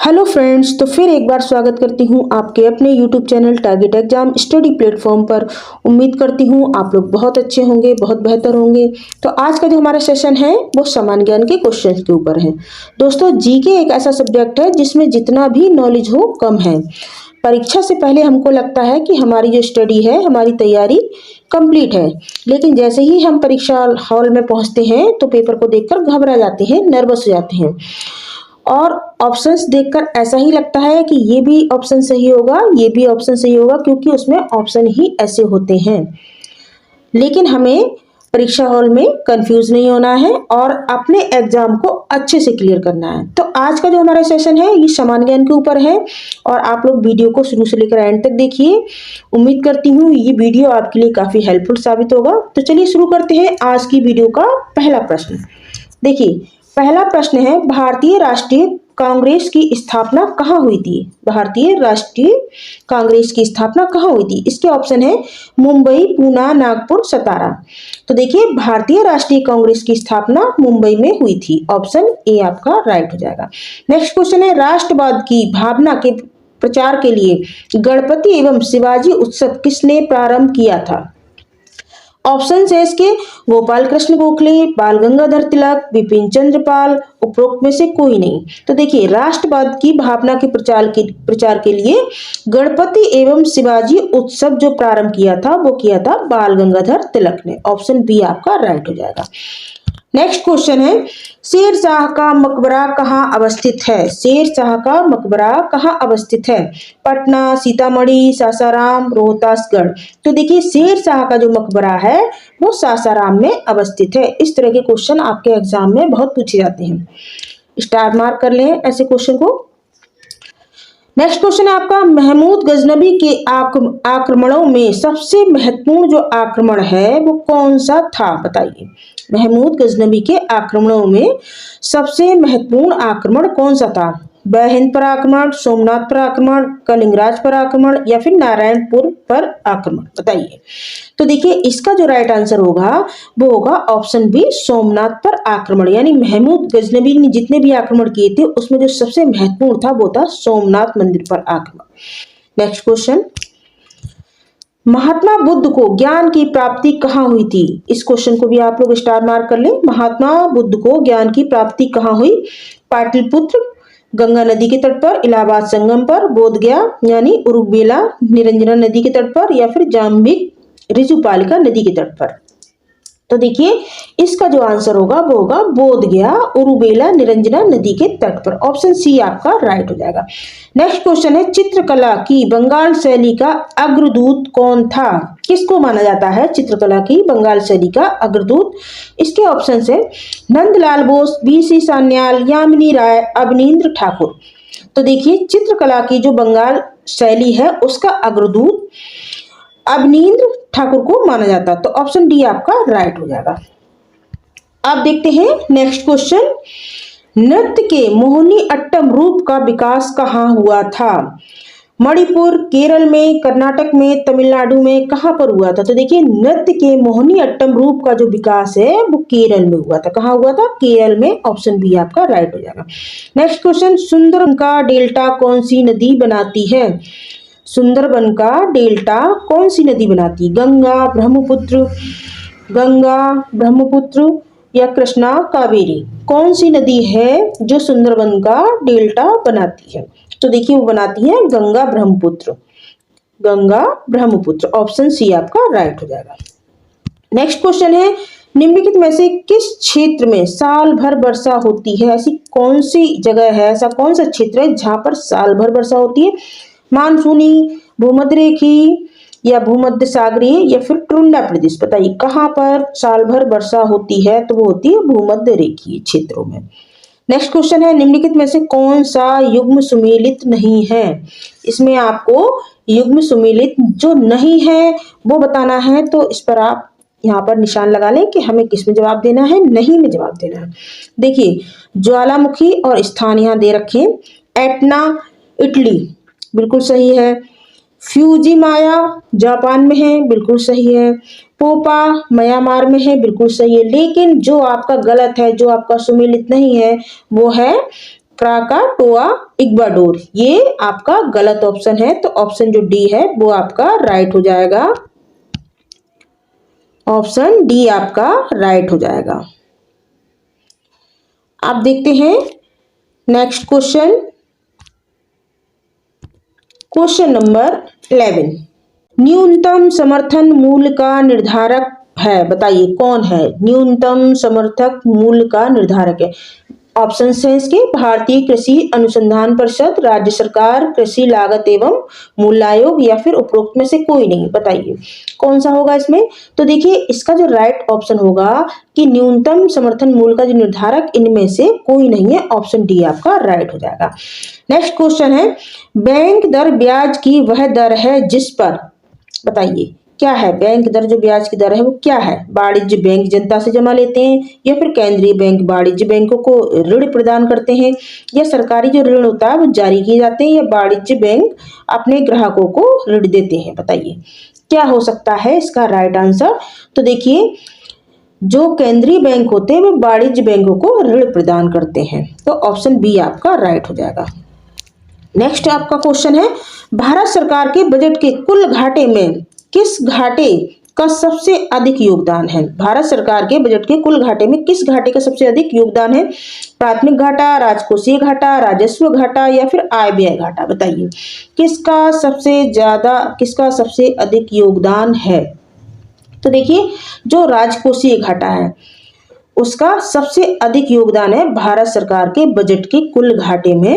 Hello friends, तो फिर एक बार स्वागत करती हूँ आपके अपने YouTube channel target exam study platform पर। उम्मीद करती हूँ आप लोग बहुत अच्छे होंगे, बहुत बेहतर होंगे। तो आज का जो हमारा सेशन है वो सामान्य ज्ञान के क्वेश्चन के ऊपर है। दोस्तों, जीके एक ऐसा सब्जेक्ट है जिसमें जितना भी नॉलेज हो कम है। परीक्षा से पहले हमको लगता है कि हमारी जो स्टडी है, हमारी तैयारी कंप्लीट है, लेकिन जैसे ही हम परीक्षा हॉल में पहुंचते हैं तो पेपर को देखकर घबरा जाते हैं, नर्वस हो जाते हैं और ऑप्शंस देखकर ऐसा ही लगता है कि ये भी ऑप्शन सही होगा, ये भी ऑप्शन सही होगा, क्योंकि उसमें ऑप्शन ही ऐसे होते हैं। लेकिन हमें परीक्षा हॉल में कंफ्यूज नहीं होना है और अपने एग्जाम को अच्छे से क्लियर करना है। तो आज का जो हमारा सेशन है ये सामान्य ज्ञान के ऊपर है और आप लोग वीडियो को शुरू से लेकर एंड तक देखिए। उम्मीद करती हूँ ये वीडियो आपके लिए काफी हेल्पफुल साबित होगा। तो चलिए शुरू करते हैं आज की वीडियो का पहला प्रश्न। देखिए, पहला प्रश्न है, भारतीय राष्ट्रीय कांग्रेस की स्थापना कहाँ हुई थी? भारतीय राष्ट्रीय कांग्रेस की स्थापना कहाँ हुई थी? इसके ऑप्शन है मुंबई, पूना, नागपुर, सतारा। तो देखिए, भारतीय राष्ट्रीय कांग्रेस की स्थापना मुंबई में हुई थी। ऑप्शन ए आपका राइट हो जाएगा। नेक्स्ट क्वेश्चन है, राष्ट्रवाद की भावना के प्रचार के लिए गणपति एवं शिवाजी उत्सव किसने प्रारंभ किया था? ऑप्शन है इसके गोपाल कृष्ण गोखले, बाल गंगाधर तिलक, बिपिन चंद्र पाल, उपरोक्त में से कोई नहीं। तो देखिए, राष्ट्रवाद की भावना के प्रचार के लिए गणपति एवं शिवाजी उत्सव जो प्रारंभ किया था वो किया था बाल गंगाधर तिलक ने। ऑप्शन बी आपका राइट हो जाएगा। नेक्स्ट क्वेश्चन है, शेर शाह का मकबरा कहाँ अवस्थित है? शेर शाह का मकबरा कहाँ अवस्थित है? पटना, सीतामढ़ी, सासाराम, रोहतासगढ़। तो देखिए, शेर शाह का जो मकबरा है वो सासाराम में अवस्थित है। इस तरह के क्वेश्चन आपके एग्जाम में बहुत पूछे जाते हैं। स्टार मार्क कर लें ऐसे क्वेश्चन को। नेक्स्ट क्वेश्चन है आपका, महमूद गजनबी के आक्रमणों में सबसे महत्वपूर्ण जो आक्रमण है वो कौन सा था? बताइए, महमूद गजनबी के आक्रमणों में सबसे महत्वपूर्ण आक्रमण कौन सा था? बहिंद पर आक्रमण, सोमनाथ पर आक्रमण, कलिंगराज पर आक्रमण या फिर नारायणपुर पर आक्रमण? बताइए। तो देखिए, इसका जो राइट आंसर होगा वो होगा ऑप्शन बी, सोमनाथ पर आक्रमण। यानी महमूद गजनबी ने जितने भी आक्रमण किए थे उसमें जो सबसे महत्वपूर्ण था वो था सोमनाथ मंदिर पर आक्रमण। नेक्स्ट क्वेश्चन, महात्मा बुद्ध को ज्ञान की प्राप्ति कहाँ हुई थी? इस क्वेश्चन को भी आप लोग स्टार मार्क कर लें। महात्मा बुद्ध को ज्ञान की प्राप्ति कहाँ हुई? पाटलिपुत्र, गंगा नदी के तट पर, इलाहाबाद संगम पर, बोधगया यानी उरुवेला निरंजना नदी के तट पर या फिर जाम्बिक ऋजुपालिका नदी के तट पर? तो देखिए, इसका जो आंसर होगा वो होगा बोधगया उरुवेला निरंजना नदी के तट पर। ऑप्शन सी आपका राइट हो जाएगा। नेक्स्ट क्वेश्चन है, चित्रकला की बंगाल शैली का अग्रदूत कौन था? किसको माना जाता है चित्रकला की बंगाल शैली का अग्रदूत? इसके ऑप्शन है नंदलाल बोस, बीसी सान्याल, यामिनी राय, अवनींद्र ठाकुर। तो देखिए, चित्रकला की जो बंगाल शैली है उसका अग्रदूत अवनींद्र ठाकुर को माना जाता। तो ऑप्शन डी आपका राइट हो जाएगा। अब देखते हैं नेक्स्ट क्वेश्चन, नृत्य के मोहिनी अट्टम रूप का विकास कहाँ हुआ था? मणिपुर, केरल में, कर्नाटक में, तमिलनाडु में, कहां पर हुआ था? तो देखिए, नृत्य के मोहिनी अट्टम रूप का जो विकास है वो केरल में हुआ था। कहां हुआ था? केरल में। ऑप्शन बी आपका राइट हो जाएगा। नेक्स्ट क्वेश्चन, सुंदरबन का डेल्टा कौन सी नदी बनाती है? सुंदरबन का डेल्टा कौन सी नदी बनाती है? गंगा, ब्रह्मपुत्र या कृष्णा, कावेरी? कौन सी नदी है जो सुंदरबन का डेल्टा बनाती है? तो देखिए, वो बनाती है गंगा ब्रह्मपुत्र। गंगा ब्रह्मपुत्र। ऑप्शन सी आपका राइट हो जाएगा। नेक्स्ट क्वेश्चन है, निम्नलिखित में से किस क्षेत्र में साल भर वर्षा होती है? ऐसी कौन सी जगह है, ऐसा कौन सा क्षेत्र है जहां पर साल भर वर्षा होती है? मानसूनी, भूमध्य रेखीय या भूमध्य सागरीय या फिर टुंड्रा प्रदेश? बताइए, कहां पर साल भर वर्षा होती है? तो वो होती है भूमध्य रेखीय क्षेत्रों में। नेक्स्ट क्वेश्चन है, निम्नलिखित में से कौन सा युग्म सुमेलित नहीं है? इसमें आपको युग्म सुमेलित जो नहीं है वो बताना है। तो इस पर आप यहाँ पर निशान लगा लें कि हमें किस में जवाब देना है, नहीं में जवाब देना है। देखिए, ज्वालामुखी और स्थान यहाँ दे रखे, एटना इटली बिल्कुल सही है, फ्यूजी माया जापान में है, बिल्कुल सही है, पोपा म्यांमार में है, बिल्कुल सही है। लेकिन जो आपका गलत है, जो आपका सुमेलित नहीं है वो है क्राकाटोआ इक्वाडोर, ये आपका गलत ऑप्शन है। तो ऑप्शन जो डी है वो आपका राइट हो जाएगा। ऑप्शन डी आपका राइट हो जाएगा। आप देखते हैं नेक्स्ट क्वेश्चन, क्वेश्चन नंबर 11। न्यूनतम समर्थन मूल्य का निर्धारक है, बताइए कौन है न्यूनतम समर्थक मूल्य का निर्धारक है। ऑप्शन है इसके भारतीय कृषि अनुसंधान परिषद, राज्य सरकार, कृषि लागत एवं मूल्य आयोग या फिर उपरोक्त में से कोई नहीं। बताइए कौन सा होगा इसमें। तो देखिए इसका जो राइट ऑप्शन होगा कि न्यूनतम समर्थन मूल्य का जो निर्धारक इनमें से कोई नहीं है। ऑप्शन डी आपका राइट हो जाएगा। नेक्स्ट क्वेश्चन है, बैंक दर ब्याज की वह दर है जिस पर, बताइए क्या है बैंक दर, जो ब्याज की दर है वो क्या है। वाणिज्य बैंक जनता से जमा लेते हैं या फिर केंद्रीय बैंक वाणिज्य बैंकों को ऋण प्रदान करते हैं, या सरकारी जो ऋण होता है वो जारी किए जाते हैं, या वाणिज्य बैंक अपने ग्राहकों को ऋण देते हैं। बताइए क्या हो सकता है इसका राइट आंसर। तो देखिए जो केंद्रीय बैंक होते हैं वो वाणिज्य बैंकों को ऋण प्रदान करते हैं। तो ऑप्शन बी आपका राइट हो जाएगा। नेक्स्ट आपका क्वेश्चन है, भारत सरकार के बजट के कुल घाटे में किस घाटे का सबसे अधिक योगदान है। भारत सरकार के बजट के कुल घाटे में किस घाटे का सबसे अधिक योगदान है। प्राथमिक घाटा, राजकोषीय घाटा, राजस्व घाटा या फिर आय व्यय घाटा। बताइए किसका सबसे अधिक योगदान है। तो देखिए जो राजकोषीय घाटा है उसका सबसे अधिक योगदान है। भारत सरकार के बजट के कुल घाटे में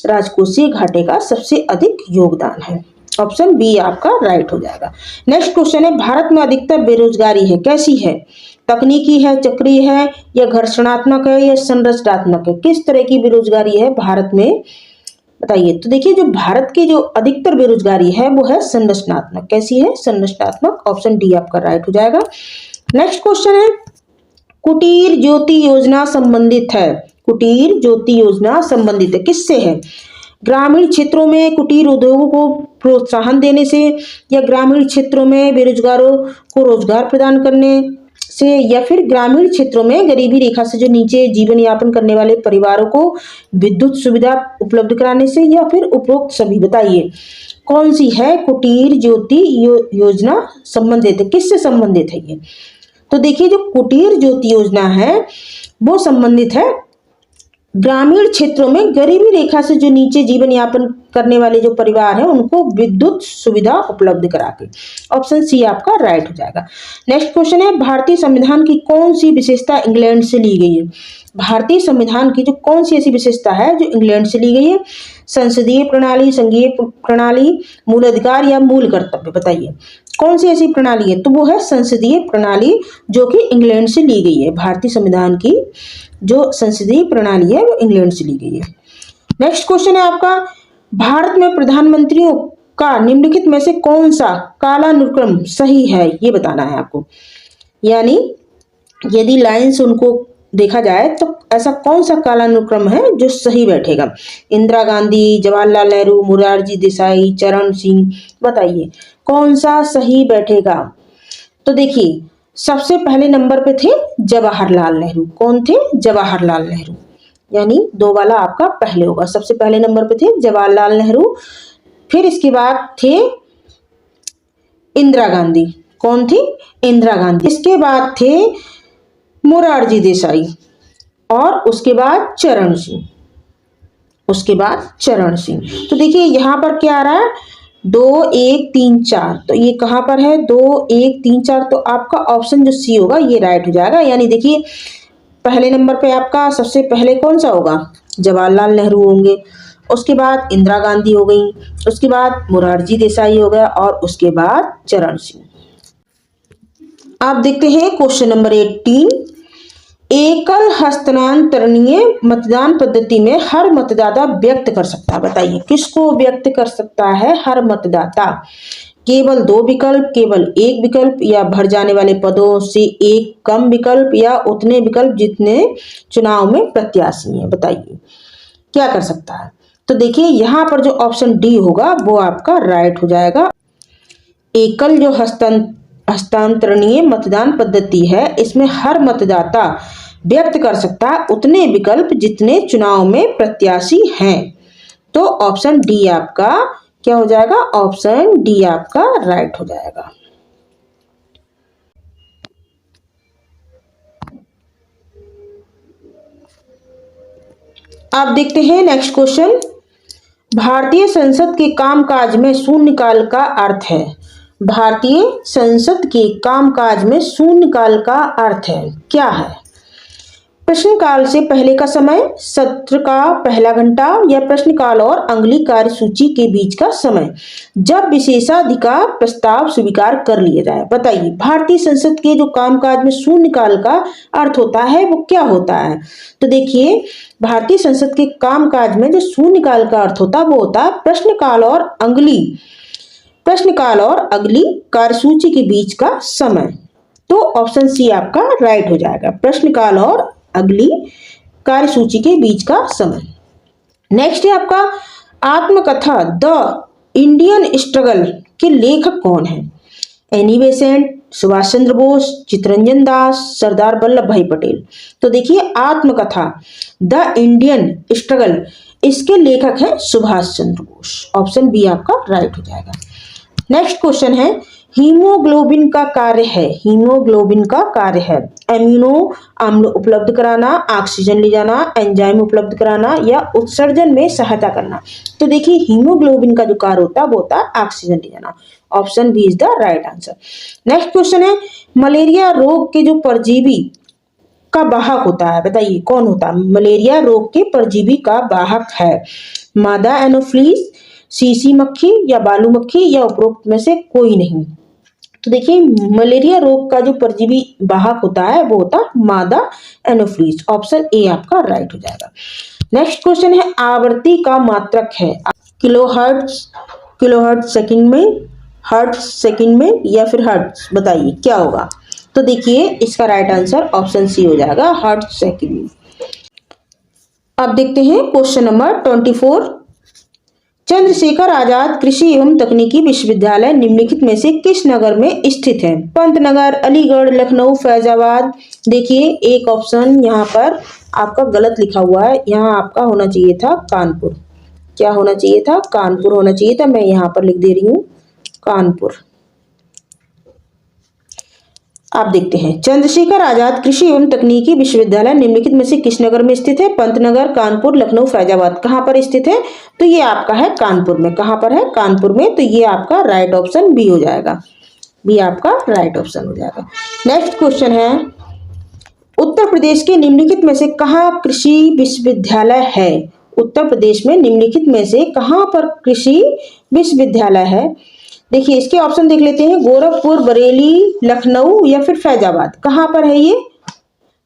राजकोषीय घाटे का सबसे अधिक योगदान है। ऑप्शन बी आपका राइट हो जाएगा। नेक्स्ट क्वेश्चन है, भारत में अधिकतर बेरोजगारी है कैसी है। तकनीकी है, चक्रीय है, या घर्षणात्मक है, या संरचनात्मक है। किस तरह की बेरोजगारी है भारत में, बताइए। तो देखिए जो भारत की जो अधिकतर बेरोजगारी है वो है संरचनात्मक। कैसी है, संरचनात्मक। ऑप्शन डी आपका राइट हो जाएगा। नेक्स्ट क्वेश्चन है, कुटीर ज्योति योजना संबंधित है। कुटीर ज्योति योजना संबंधित है किससे है। ग्रामीण क्षेत्रों में कुटीर उद्योगों को प्रोत्साहन देने से, या ग्रामीण क्षेत्रों में बेरोजगारों को रोजगार प्रदान करने से, या फिर ग्रामीण क्षेत्रों में गरीबी रेखा से जो नीचे जीवन यापन करने वाले परिवारों को विद्युत सुविधा उपलब्ध कराने से, या फिर उपरोक्त सभी। बताइए कौन सी है कुटीर ज्योति योजना संबंधित है, किससे संबंधित है ये। तो देखिए जो कुटीर ज्योति योजना है वो संबंधित है ग्रामीण क्षेत्रों में गरीबी रेखा से जो नीचे जीवन यापन करने वाले जो परिवार हैं उनको विद्युत सुविधा उपलब्ध करा के। ऑप्शन सी आपका राइट हो जाएगा। नेक्स्ट क्वेश्चन है, भारतीय संविधान की कौन सी विशेषता इंग्लैंड से ली गई है। भारतीय संविधान की जो कौन सी ऐसी विशेषता है जो इंग्लैंड से ली गई है। संसदीय प्रणाली, संघीय प्रणाली, मूल अधिकार या मूल कर्तव्य। बताइए कौन सी ऐसी प्रणाली है। तो वो है संसदीय प्रणाली जो कि इंग्लैंड से ली गई है। भारतीय संविधान की जो संसदीय प्रणाली है वो इंग्लैंड से ली गई है। नेक्स्ट क्वेश्चन है आपका, भारत में प्रधानमंत्रियों का निम्नलिखित में से कौन सा कालानुक्रम सही है ये बताना है आपको। यानी यदि लाइन से उनको देखा जाए तो ऐसा कौन सा कालानुक्रम है जो सही बैठेगा। इंदिरा गांधी, जवाहरलाल नेहरू, मोरारजी देसाई, चरण सिंह। बताइए कौन सा सही बैठेगा। तो देखिए सबसे पहले नंबर पे थे जवाहरलाल नेहरू। कौन थे, जवाहरलाल नेहरू। यानी दो वाला आपका पहले होगा। सबसे पहले नंबर पे थे जवाहरलाल नेहरू, फिर इसके बाद थे इंदिरा गांधी। कौन थी, इंदिरा गांधी। इसके बाद थे मोरारजी देसाई और उसके बाद चरण सिंह। तो देखिए यहाँ पर क्या आ रहा है 2 1 3 4। तो ये कहाँ पर है 2 1 3 4। तो आपका ऑप्शन जो सी होगा ये राइट हो जाएगा। यानी देखिए पहले नंबर पे आपका सबसे पहले कौन सा होगा, जवाहरलाल नेहरू होंगे, उसके बाद इंदिरा गांधी हो गई, उसके बाद मोरारजी देसाई हो गया और उसके बाद चरण सिंह। आप देखते हैं क्वेश्चन नंबर 18, एकल हस्तांतरणीय मतदान पद्धति में हर मतदाता व्यक्त कर सकता है। बताइए किसको व्यक्त कर सकता है हर मतदाता। केवल 2 विकल्प, केवल 1 विकल्प, या भर जाने वाले पदों से एक कम विकल्प, या उतने विकल्प जितने चुनाव में प्रत्याशी हैं। बताइए क्या कर सकता है। तो देखिए यहाँ पर जो ऑप्शन डी होगा वो आपका राइट हो जाएगा। एकल जो हस्तांतरणीय मतदान पद्धति है इसमें हर मतदाता व्यक्त कर सकता है उतने विकल्प जितने चुनाव में प्रत्याशी हैं। तो ऑप्शन डी आपका क्या हो जाएगा, ऑप्शन डी आपका राइट हो जाएगा। आप देखते हैं नेक्स्ट क्वेश्चन। भारतीय संसद के कामकाज में शून्यकाल का अर्थ है। भारतीय संसद के कामकाज में शून्यकाल का अर्थ है क्या है? प्रश्नकाल से पहले का समय, सत्र का पहला घंटा, या प्रश्नकाल और अगली कार्यसूची के बीच का समय, जब विशेषाधिकार प्रस्ताव स्वीकार कर लिया जाए। बताइए भारतीय संसद के जो कामकाज में शून्यकाल का अर्थ होता है वो क्या होता है? तो देखिए भारतीय संसद के कामकाज में जो शून्यकाल का अर्थ होता है वो होता है प्रश्नकाल और अगली कार्यसूची के बीच का समय। तो ऑप्शन सी आपका राइट हो जाएगा, प्रश्नकाल और अगली कार्यसूची के बीच का समय। नेक्स्ट है आपका आत्मकथा द इंडियन स्ट्रगल के लेखक कौन है? एनी बेसेंट, सुभाष चंद्र बोस, चित्तरंजन दास, सरदार वल्लभ भाई पटेल। तो देखिए आत्मकथा द इंडियन स्ट्रगल, इसके लेखक है सुभाष चंद्र बोस। ऑप्शन बी आपका राइट हो जाएगा। नेक्स्ट क्वेश्चन है हीमोग्लोबिन का कार्य है। हीमोग्लोबिन का कार्य है एमिनो अम्ल उपलब्ध कराना, ऑक्सीजन ले जाना, एंजाइम उपलब्ध कराना, या उत्सर्जन में सहायता करना। तो देखिए हीमोग्लोबिन का जो कार्य होता है वो होता है ऑक्सीजन ले जाना। Option B is the right answer. Next question है मलेरिया रोग के जो परजीवी का वाहक होता है, बताइए कौन होता है? मलेरिया रोग के परजीवी का वाहक है मादा एनोफ्लीज, सीसी मक्खी, या बालू मक्खी, या उपरोक्त में से कोई नहीं। तो देखिए मलेरिया रोग का जो परजीवी वाहक होता है वो होता है मादा एनोफ्लीज। ऑप्शन ए आपका राइट हो जाएगा। नेक्स्ट क्वेश्चन है आवृत्ति का मात्रक है किलोहर्ट्ज सेकंड में, हर्ट्ज सेकंड में, या फिर हर्ट्ज, बताइए क्या होगा? तो देखिए इसका राइट आंसर ऑप्शन सी हो जाएगा, हर्ट्ज सेकंड में। अब देखते हैं क्वेश्चन नंबर 24। चंद्रशेखर आजाद कृषि एवं तकनीकी विश्वविद्यालय निम्नलिखित में से किस नगर में स्थित है? पंतनगर, अलीगढ़, लखनऊ, फैजाबाद। देखिए एक ऑप्शन यहाँ पर आपका गलत लिखा हुआ है, यहाँ आपका होना चाहिए था कानपुर। क्या होना चाहिए था? कानपुर होना चाहिए था। मैं यहाँ पर लिख दे रही हूँ कानपुर। आप देखते हैं चंद्रशेखर आजाद कृषि एवं तकनीकी विश्वविद्यालय निम्नलिखित में से किस नगर में स्थित है? पंतनगर, कानपुर, लखनऊ, फैजाबाद। कहाँ पर स्थित है? तो ये आपका है कानपुर में। कहाँ पर है? कानपुर में। तो ये आपका राइट ऑप्शन बी हो जाएगा। बी आपका राइट ऑप्शन हो जाएगा। नेक्स्ट क्वेश्चन है उत्तर प्रदेश के निम्नलिखित में से कहाँ कृषि विश्वविद्यालय है? उत्तर प्रदेश में निम्नलिखित में से कहाँ पर कृषि विश्वविद्यालय है? देखिए इसके ऑप्शन देख लेते हैं, गोरखपुर, बरेली, लखनऊ, या फिर फैजाबाद। कहाँ पर है ये?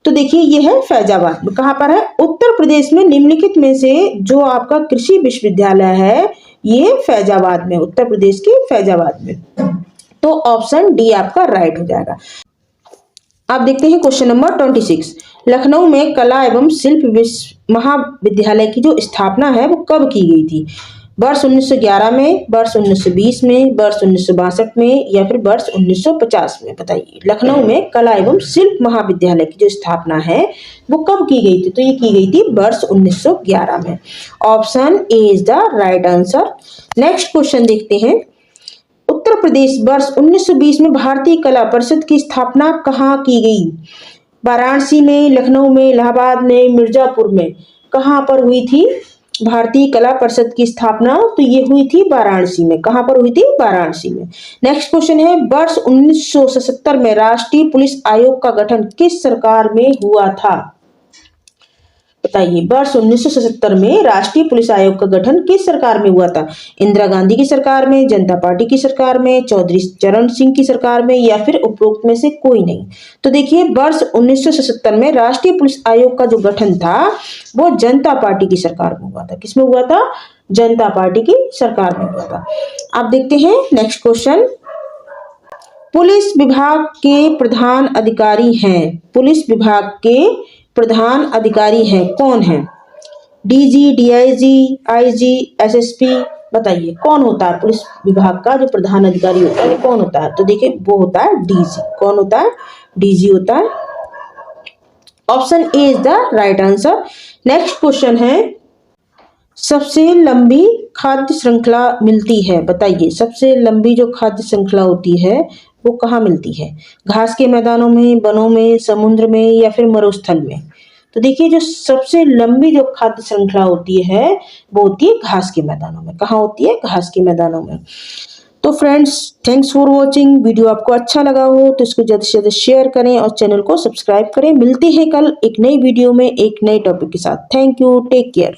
तो देखिए ये है फैजाबाद। कहाँ पर है? उत्तर प्रदेश में निम्नलिखित में से जो आपका कृषि विश्वविद्यालय है ये फैजाबाद में, उत्तर प्रदेश के फैजाबाद में। तो ऑप्शन डी आपका राइट हो जाएगा। आप देखते हैं क्वेश्चन नंबर 26। लखनऊ में कला एवं शिल्प महाविद्यालय की जो स्थापना है वो कब की गई थी? वर्ष 1911 में, वर्ष 1920 में, वर्ष 1962 में, या फिर वर्ष 1950 में? बताइए लखनऊ में कला एवं शिल्प महाविद्यालय की जो स्थापना है वो कब की गई थी? तो ये की गई थी वर्ष 1911 में। Option A is the right answer. Next question देखते हैं उत्तर प्रदेश वर्ष 1920 में भारतीय कला परिषद की स्थापना कहाँ की गई? वाराणसी में, लखनऊ में, इलाहाबाद में, मिर्जापुर में? कहाँ पर हुई थी भारतीय कला परिषद की स्थापना? तो ये हुई थी वाराणसी में। कहाँ पर हुई थी? वाराणसी में। नेक्स्ट क्वेश्चन है वर्ष 1977 में राष्ट्रीय पुलिस आयोग का गठन किस सरकार में हुआ था? बताइए वर्ष 1977 में राष्ट्रीय पुलिस आयोग का गठन किस सरकार में हुआ था? इंदिरा गांधी की सरकार में, जनता पार्टी की सरकार में, चौधरी चरण सिंह की सरकार में, या फिर उपरोक्त में से कोई नहीं? तो देखिए वर्ष 1977 में राष्ट्रीय पुलिस आयोग का जो गठन था वो जनता पार्टी की सरकार में हुआ था। किसमें हुआ था? जनता पार्टी की सरकार में हुआ था। आप देखते हैं नेक्स्ट क्वेश्चन। पुलिस विभाग के प्रधान अधिकारी हैं, पुलिस विभाग के प्रधान अधिकारी हैं कौन है? DG, DIG, IG, SSP? बताइए कौन होता है पुलिस विभाग का जो प्रधान अधिकारी होता है वो कौन होता है? तो देखिए वो होता है डीजी। कौन होता है? डीजी होता है। Option A is the right answer. Next question है, सबसे लंबी खाद्य श्रृंखला मिलती है, बताइए सबसे लंबी जो खाद्य श्रृंखला होती है वो कहाँ मिलती है? घास के मैदानों में, वनों में, समुद्र में या फिर मरुस्थल में? तो देखिए जो सबसे लंबी जो खाद्य श्रृंखला होती है वो होती है घास के मैदानों में। कहाँ होती है? घास के मैदानों में। तो friends, thanks for watching. Video आपको अच्छा लगा हो तो इसको ज़्यादा से ज़्यादा शेयर करें और चैनल को सब्सक्राइब करें। मिलते हैं कल एक नई वीडियो में एक नए टॉपिक के साथ। Thank you, take care.